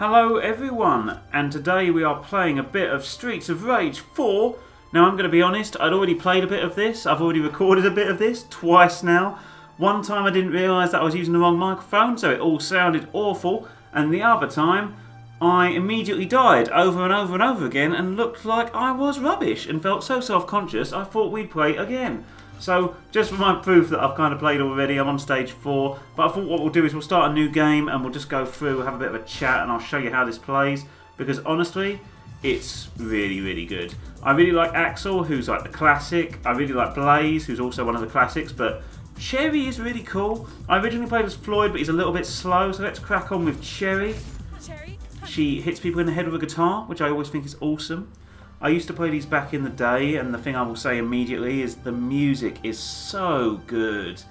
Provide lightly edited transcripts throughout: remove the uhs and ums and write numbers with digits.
Hello everyone, and today we are playing a bit of Streets of Rage 4. Now I'm going to be honest, I'd already played a bit of this, I've already recorded a bit of this, twice now. One time I didn't realise that I was using the wrong microphone, so it all sounded awful, and the other time I immediately died over and over and over again and looked like I was rubbish and felt so self-conscious I thought we'd play again. So, just for my proof that I've kind of played already, I'm on stage 4, but I thought what we'll do is we'll start a new game and we'll just go through, have a bit of a chat, and I'll show you how this plays, because honestly, it's really, really good. I really like Axel, who's like the classic. I really like Blaze, who's also one of the classics, but Cherry is really cool. I originally played as Floyd, but he's a little bit slow, so let's crack on with Cherry. She hits people in the head with a guitar, which I always think is awesome. I used to play these back in the day, and the thing I will say immediately is the music is so good.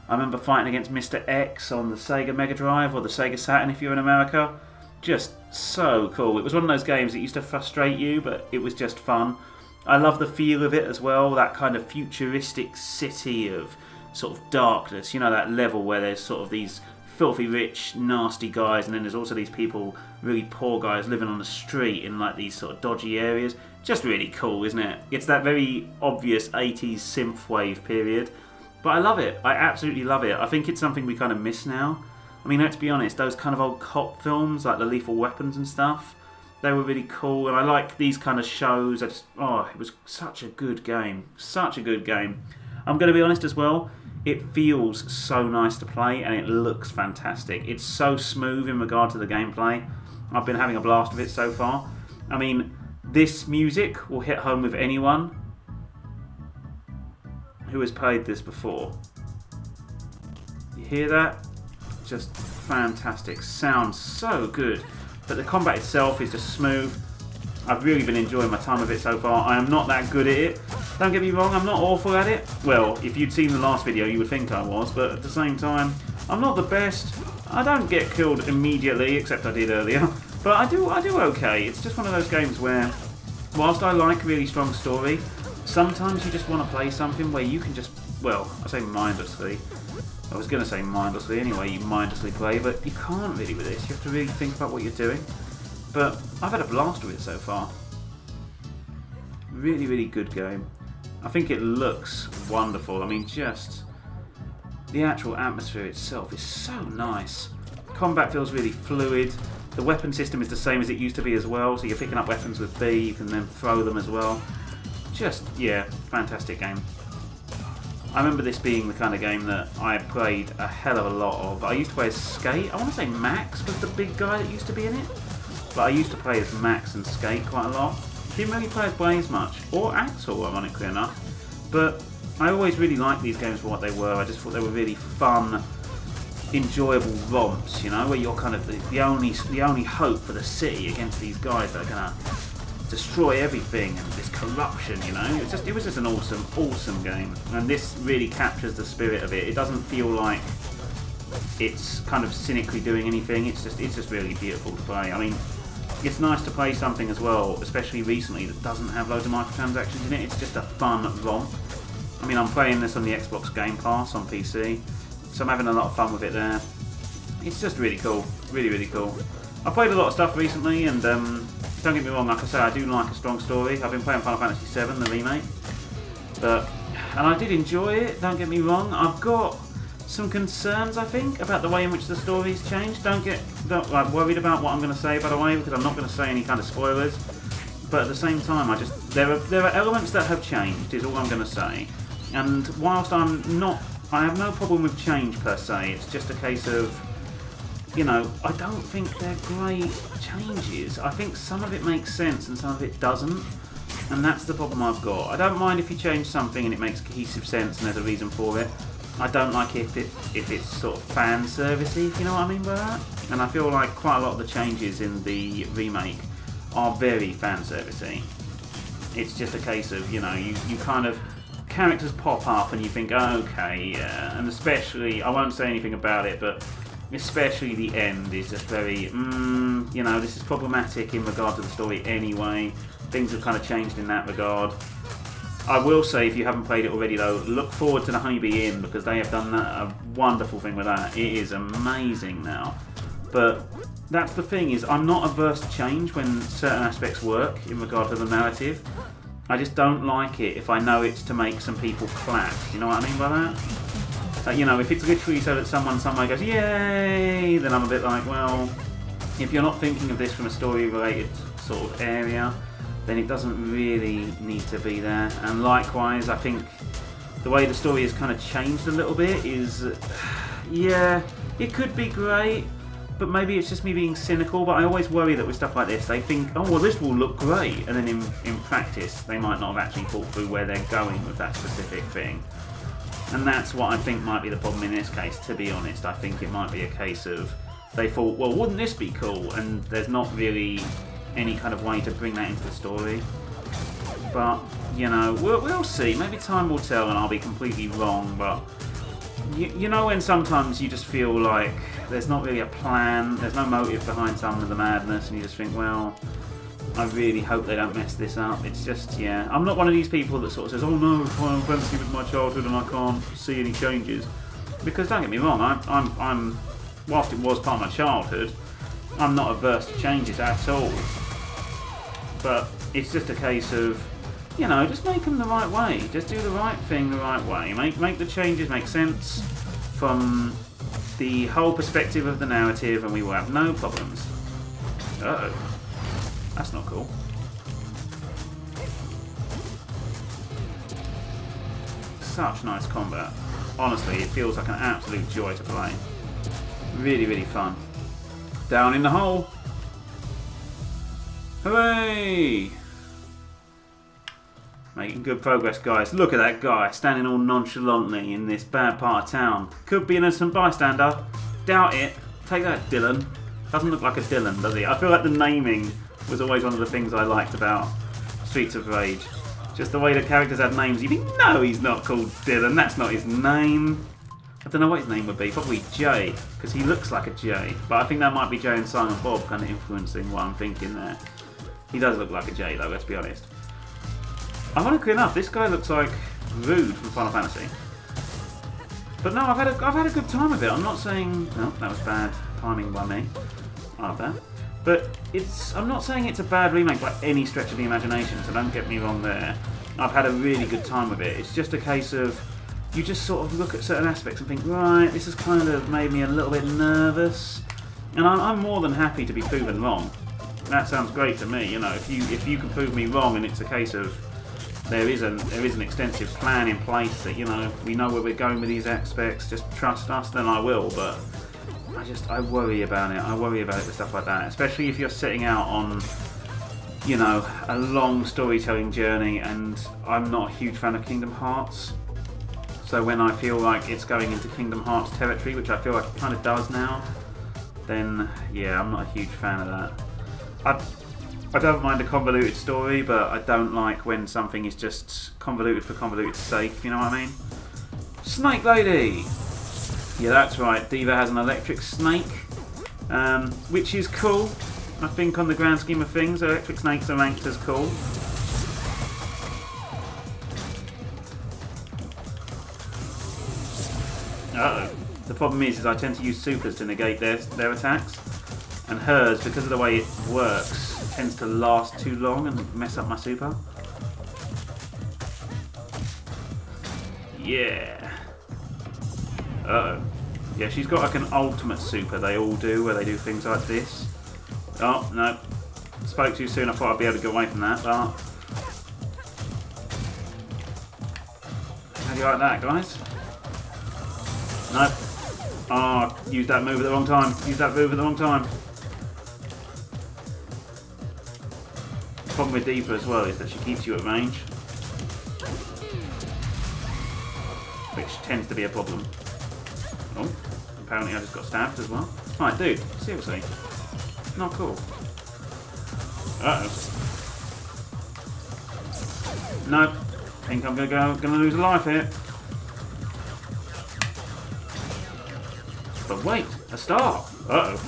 I remember fighting against Mr. X on the Sega Mega Drive, or the Sega Saturn if you're in America. Just so cool. It was one of those games that used to frustrate you, but it was just fun. I love the feel of it as well, that kind of futuristic city of sort of darkness, you know, that level where there's sort of these filthy rich nasty guys, and then there's also these people, really poor guys living on the street in like these sort of dodgy areas. Just really cool, isn't it? It's that very obvious 80s synthwave period, but I love it. I absolutely love it. I think it's something we kind of miss now. I mean, let's be honest, those kind of old cop films like the Lethal Weapons and stuff, they were really cool, and I like these kind of shows. It was such a good game. Such a good game. I'm going to be honest as well, it feels so nice to play and it looks fantastic. It's so smooth in regard to the gameplay. I've been having a blast with it so far. I mean, this music will hit home with anyone who has played this before. You hear that? Just fantastic. Sounds so good. But the combat itself is just smooth. I've really been enjoying my time with it so far. I am not that good at it. Don't get me wrong, I'm not awful at it. Well, if you'd seen the last video, you would think I was, but at the same time, I'm not the best. I don't get killed immediately, except I did earlier. But I do okay. It's just one of those games where, whilst I like really strong story, sometimes you just want to play something where you can just, well, I say mindlessly. I was going to say mindlessly anyway, you mindlessly play, but you can't really with this. You have to really think about what you're doing. But I've had a blast with it so far. Really, really good game. I think it looks wonderful. I mean, just the actual atmosphere itself is so nice. Combat feels really fluid. The weapon system is the same as it used to be as well, so you're picking up weapons with B, you can then throw them as well. Just, yeah, fantastic game. I remember this being the kind of game that I played a hell of a lot of. I used to play as Skate. I want to say Max was the big guy that used to be in it. But I used to play as Max and Skate quite a lot. Didn't really play as Blaze much, or Axel, ironically enough. But I always really liked these games for what they were. I just thought they were really fun, enjoyable romps, you know, where you're kind of the only hope for the city against these guys that are going to destroy everything and this corruption, you know. It was just an awesome game, and this really captures the spirit of it. It doesn't feel like it's kind of cynically doing anything. It's just really beautiful to play. I mean, it's nice to play something as well, especially recently, that doesn't have loads of microtransactions in it. It's just a fun romp. I mean, I'm playing this on the Xbox Game Pass on PC, so I'm having a lot of fun with it there. It's just really cool. Really, really cool. I played a lot of stuff recently, and don't get me wrong, like I say, I do like a strong story. I've been playing Final Fantasy VII, the remake, and I did enjoy it, don't get me wrong. I've got some concerns, I think, about the way in which the story's changed. Don't like worried about what I'm going to say, by the way, because I'm not going to say any kind of spoilers. But at the same time, there are elements that have changed, is all I'm going to say. And whilst I have no problem with change per se. It's just a case of, you know, I don't think they're great changes. I think some of it makes sense and some of it doesn't. And that's the problem I've got. I don't mind if you change something and it makes cohesive sense and there's a reason for it. I don't like if it's sort of fan servicey, if you know what I mean by that. And I feel like quite a lot of the changes in the remake are very fan servicey. It's just a case of, you know, you kind of, characters pop up and you think, oh, okay, yeah. And especially, I won't say anything about it, but especially the end is just very, you know, this is problematic in regard to the story anyway. Things have kind of changed in that regard. I will say, if you haven't played it already though, look forward to the Honeybee Inn, because they have done a wonderful thing with that. It is amazing now. But that's the thing, is I'm not averse to change when certain aspects work in regard to the narrative. I just don't like it if I know it's to make some people clap. You know what I mean by that? You know, if it's literally so that someone somewhere goes, yay, then I'm a bit like, well, if you're not thinking of this from a story-related sort of area, then it doesn't really need to be there. And likewise, I think the way the story has kind of changed a little bit is, yeah, it could be great, but maybe it's just me being cynical. But I always worry that with stuff like this, they think, oh, well, this will look great, and then in practice, they might not have actually thought through where they're going with that specific thing. And that's what I think might be the problem in this case, to be honest. I think it might be a case of, they thought, well, wouldn't this be cool? And there's not really any kind of way to bring that into the story. But, you know, we'll see. Maybe time will tell and I'll be completely wrong, but you know when sometimes you just feel like there's not really a plan, there's no motive behind some of the madness, and you just think, well, I really hope they don't mess this up. It's just, yeah. I'm not one of these people that sort of says, oh no, Final Fantasy was my childhood and I can't see any changes. Because don't get me wrong, I'm whilst it was part of my childhood, I'm not averse to changes at all. But it's just a case of, you know, just make them the right way. Just do the right thing the right way. Make the changes make sense from the whole perspective of the narrative, and we will have no problems. Uh-oh. That's not cool. Such nice combat. Honestly, it feels like an absolute joy to play. Really, really fun. Down in the hole. Hooray! Making good progress, guys. Look at that guy standing all nonchalantly in this bad part of town. Could be an innocent bystander. Doubt it. Take that, Dylan. Doesn't look like a Dylan, does he? I feel like the naming was always one of the things I liked about Streets of Rage. Just the way the characters had names. You think, no, he's not called Dylan. That's not his name. I don't know what his name would be. Probably Jay, because he looks like a Jay. But I think that might be Jay and Silent Bob kind of influencing what I'm thinking there. He does look like a Jay, though, let's be honest. Ironically enough, this guy looks like Rude from Final Fantasy. But no, I've had a good time with it. I'm not saying... No, that was bad timing by me. I love that. But I'm not saying it's a bad remake by any stretch of the imagination, so don't get me wrong there. I've had a really good time with it. It's just a case of, you just sort of look at certain aspects and think, right, this has kind of made me a little bit nervous. And I'm more than happy to be proven wrong. That sounds great to me, you know. If you can prove me wrong and it's a case of there is an extensive plan in place that, you know, we know where we're going with these aspects, just trust us, then I will. But I worry about it. I worry about it with stuff like that, especially if you're setting out on, you know, a long storytelling journey, and I'm not a huge fan of Kingdom Hearts. So when I feel like it's going into Kingdom Hearts territory, which I feel like it kind of does now, then yeah, I'm not a huge fan of that. I don't mind a convoluted story, but I don't like when something is just convoluted for convoluted's sake, if you know what I mean. Snake Lady! Yeah, that's right, Diva has an electric snake, which is cool. I think on the grand scheme of things, electric snakes are ranked as cool. Uh-oh. The problem is I tend to use supers to negate their attacks, and hers, because of the way it works, tends to last too long and mess up my super. Yeah. Uh-oh. Yeah, she's got like an ultimate super, they all do, where they do things like this. Oh, no. Spoke too soon, I thought I'd be able to get away from that, but... How do you like that, guys? Nope. Oh, used that move at the wrong time. Used that move at the wrong time. The problem with Diva as well is that she keeps you at range, which tends to be a problem. Oh, apparently I just got stabbed as well. Right, dude, seriously. Not cool. Uh-oh. Nope. Think I'm gonna lose a life here. But wait, a star. Uh-oh.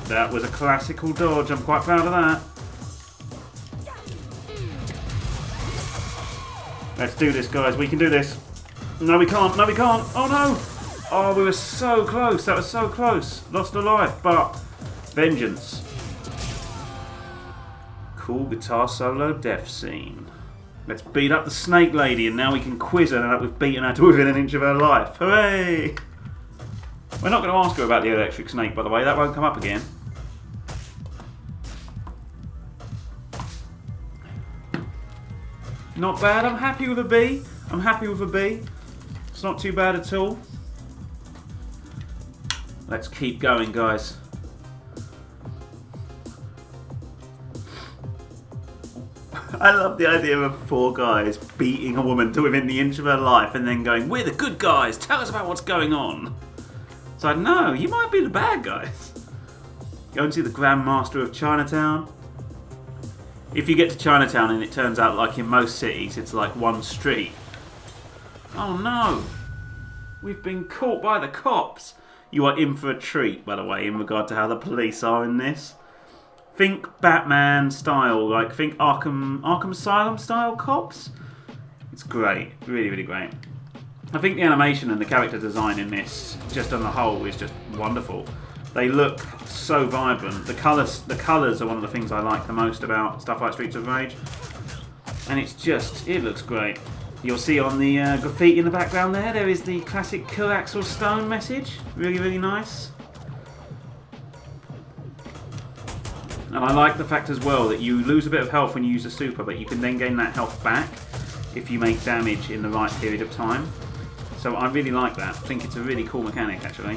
That was a classical dodge. I'm quite proud of that. Let's do this, guys. We can do this. No, we can't. No, we can't. Oh, no. Oh, we were so close. That was so close. Lost a life, but vengeance. Cool guitar solo death scene. Let's beat up the snake lady, and now we can quiz her now that we've beaten her to within an inch of her life. Hooray! We're not going to ask her about the electric snake, by the way. That won't come up again. Not bad. I'm happy with a B. I'm happy with a B. It's not too bad at all. Let's keep going, guys. I love the idea of 4 guys beating a woman to within the inch of her life and then going, "We're the good guys, tell us about what's going on." It's like, no, you might be the bad guys. Go and see the Grand Master of Chinatown. If you get to Chinatown and it turns out, like in most cities, it's like one street. Oh no! We've been caught by the cops. You are in for a treat, by the way, in regard to how the police are in this. Think Batman style, like think Arkham Asylum style cops. It's great, really, really great. I think the animation and the character design in this, just on the whole, is just wonderful. They look so vibrant. The colours are one of the things I like the most about stuff like Streets of Rage. And it looks great. You'll see on the graffiti in the background there is the classic Kill Axel Stone message. Really, really nice. And I like the fact as well that you lose a bit of health when you use a super, but you can then gain that health back if you make damage in the right period of time. So I really like that. I think it's a really cool mechanic, actually.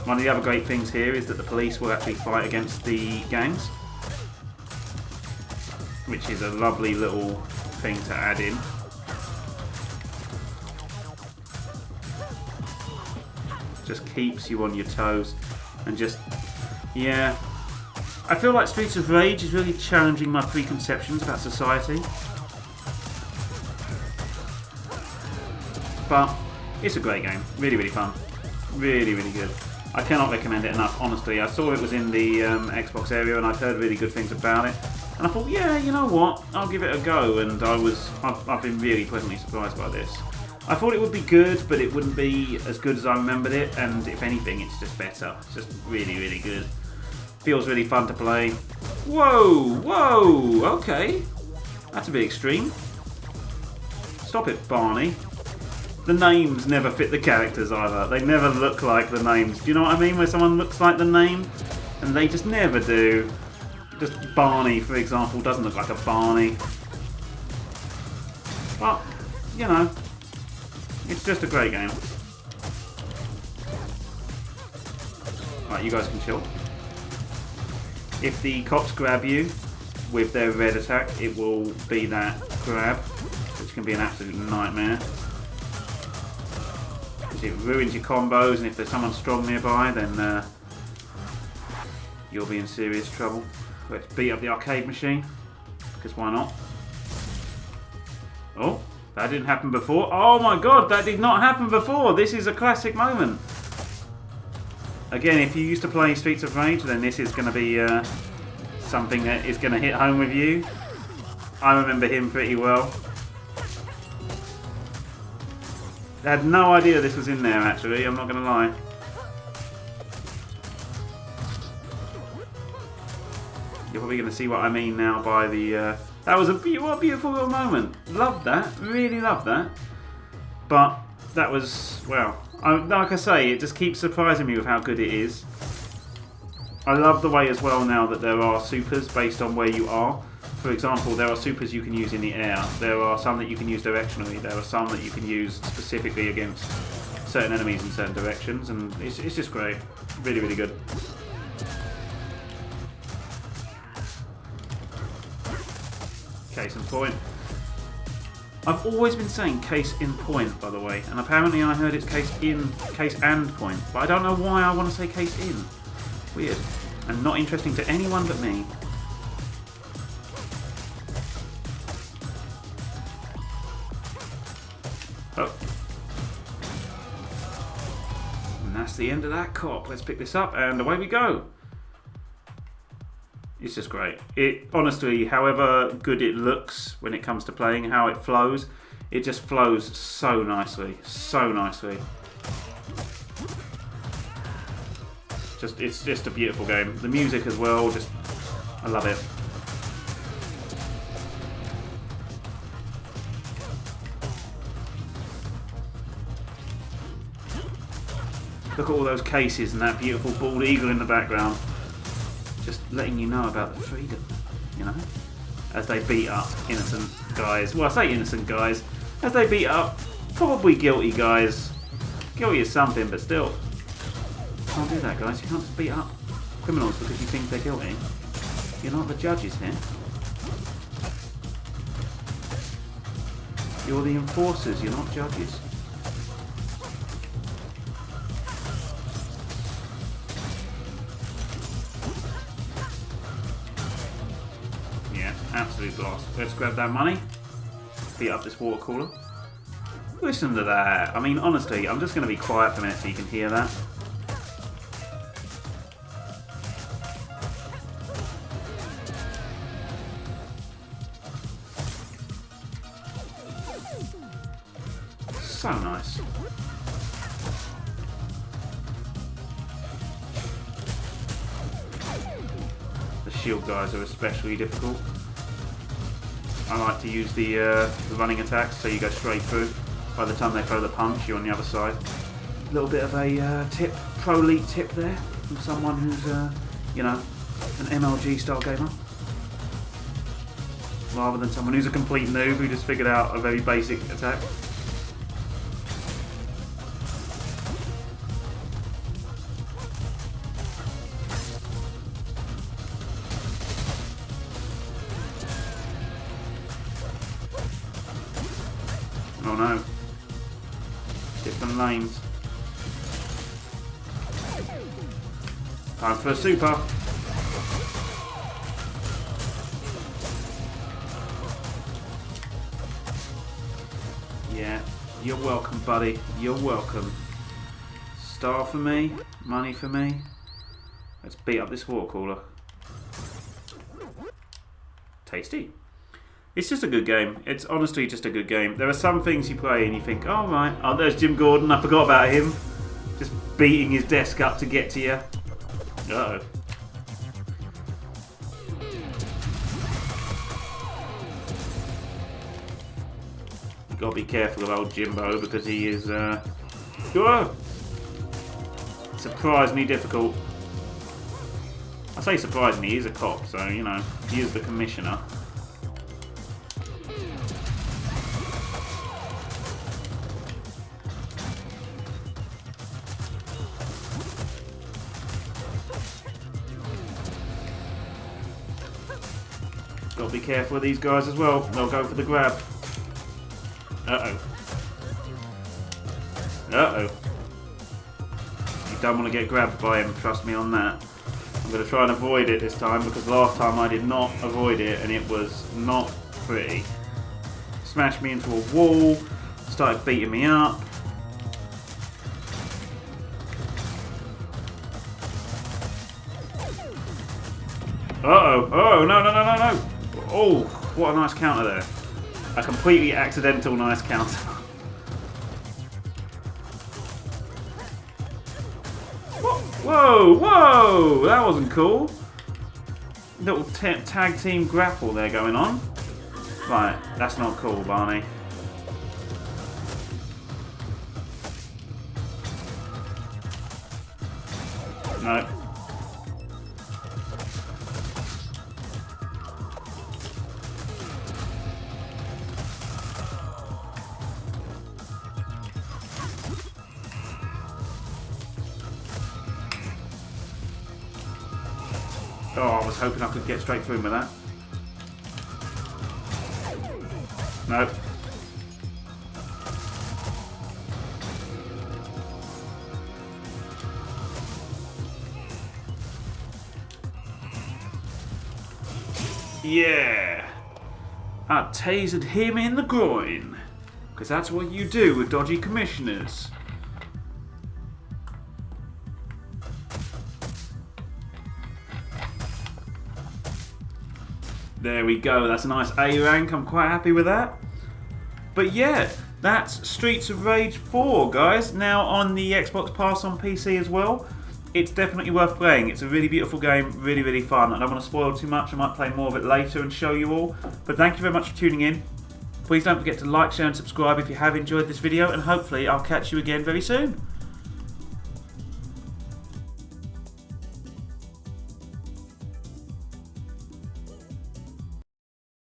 One of the other great things here is that the police will actually fight against the gangs, which is a lovely little thing to add in. Just keeps you on your toes. And just, yeah. I feel like Streets of Rage is really challenging my preconceptions about society. But it's a great game. Really, really fun. Really, really good. I cannot recommend it enough, honestly. I saw it was in the Xbox area and I'd heard really good things about it. And I thought, yeah, you know what? I'll give it a go. And I've been really pleasantly surprised by this. I thought it would be good, but it wouldn't be as good as I remembered it, and if anything, it's just better. It's just really, really good. Feels really fun to play. Whoa, whoa, okay. That's a bit extreme. Stop it, Barney. The names never fit the characters either. They never look like the names. Do you know what I mean? Where someone looks like the name, and they just never do. Just Barney, for example, doesn't look like a Barney. But, you know. It's just a great game. Right, you guys can chill. If the cops grab you with their red attack, it will be that grab, which can be an absolute nightmare. It ruins your combos, and if there's someone strong nearby, then you'll be in serious trouble. Let's beat up the arcade machine, because why not? Oh. That didn't happen before. Oh my god, that did not happen before. This is a classic moment. Again, if you used to play Streets of Rage, then this is going to be something that is going to hit home with you. I remember him pretty well. I had no idea this was in there, actually. I'm not going to lie. You're probably going to see what I mean now by the... That was what a beautiful little moment. Loved that. Really loved that. But that was, well, like I say, it just keeps surprising me with how good it is. I love the way as well now that there are supers based on where you are. For example, there are supers you can use in the air. There are some that you can use directionally. There are some that you can use specifically against certain enemies in certain directions. And it's just great. Really, really good. Case in point. I've always been saying case in point, by the way, and apparently I heard it's case and point, but I don't know why I want to say case in. Weird. And not interesting to anyone but me. Oh. And that's the end of that cop. Let's pick this up and away we go. It's just great. It honestly, however good it looks when it comes to playing, how it flows, It just flows so nicely. So nicely. It's just a beautiful game. The music as well, just... I love it. Look at all those cases and that beautiful bald eagle in the background. Just letting you know about the freedom, you know? As they beat up innocent guys. Well, I say innocent guys. As they beat up probably guilty guys. Guilty is something, but still. You can't do that, guys. You can't just beat up criminals because you think they're guilty. You're not the judges here. You're the enforcers, you're not judges. Absolute blast. Let's grab that money. Beat up this water cooler. Listen to that. I mean, honestly, I'm just going to be quiet for a minute so you can hear that. So nice. The shield guys are especially difficult. I like to use the running attacks, so you go straight through. By the time they throw the punch, you're on the other side. A little bit of a pro elite tip there from someone who's, you know, an MLG style gamer, rather than someone who's a complete noob who just figured out a very basic attack. Oh no. Different lanes. Time for a super. Yeah, you're welcome, buddy. You're welcome. Star for me. Money for me. Let's beat up this water cooler. Tasty. It's just a good game. It's honestly just a good game. There are some things you play and you think, oh right, oh there's Jim Gordon, I forgot about him. Just beating his desk up to get to you. Uh-oh. You've got to be careful of old Jimbo because he is, surprisingly difficult. I say surprisingly, he's a cop, so, you know, he is the commissioner. Got to be careful of these guys as well. They'll go for the grab. Uh-oh. Uh-oh. You don't want to get grabbed by him, trust me on that. I'm going to try and avoid it this time because last time I did not avoid it and it was not pretty. Smashed me into a wall, started beating me up. Uh-oh. Oh, no, no, no, no, no. Oh, what a nice counter there. A completely accidental nice counter. Whoa, whoa, that wasn't cool. Little tag team grapple there going on. Right, that's not cool, Barney. No. Oh, I was hoping I could get straight through with that. Nope. Yeah! I tasered him in the groin. Because that's what you do with dodgy commissioners. There we go, that's a nice A rank, I'm quite happy with that. But yeah, that's Streets of Rage 4, guys. Now on the Xbox Pass on PC as well. It's definitely worth playing. It's a really beautiful game, really, really fun. I don't want to spoil too much. I might play more of it later and show you all. But thank you very much for tuning in. Please don't forget to like, share and subscribe if you have enjoyed this video, and hopefully I'll catch you again very soon.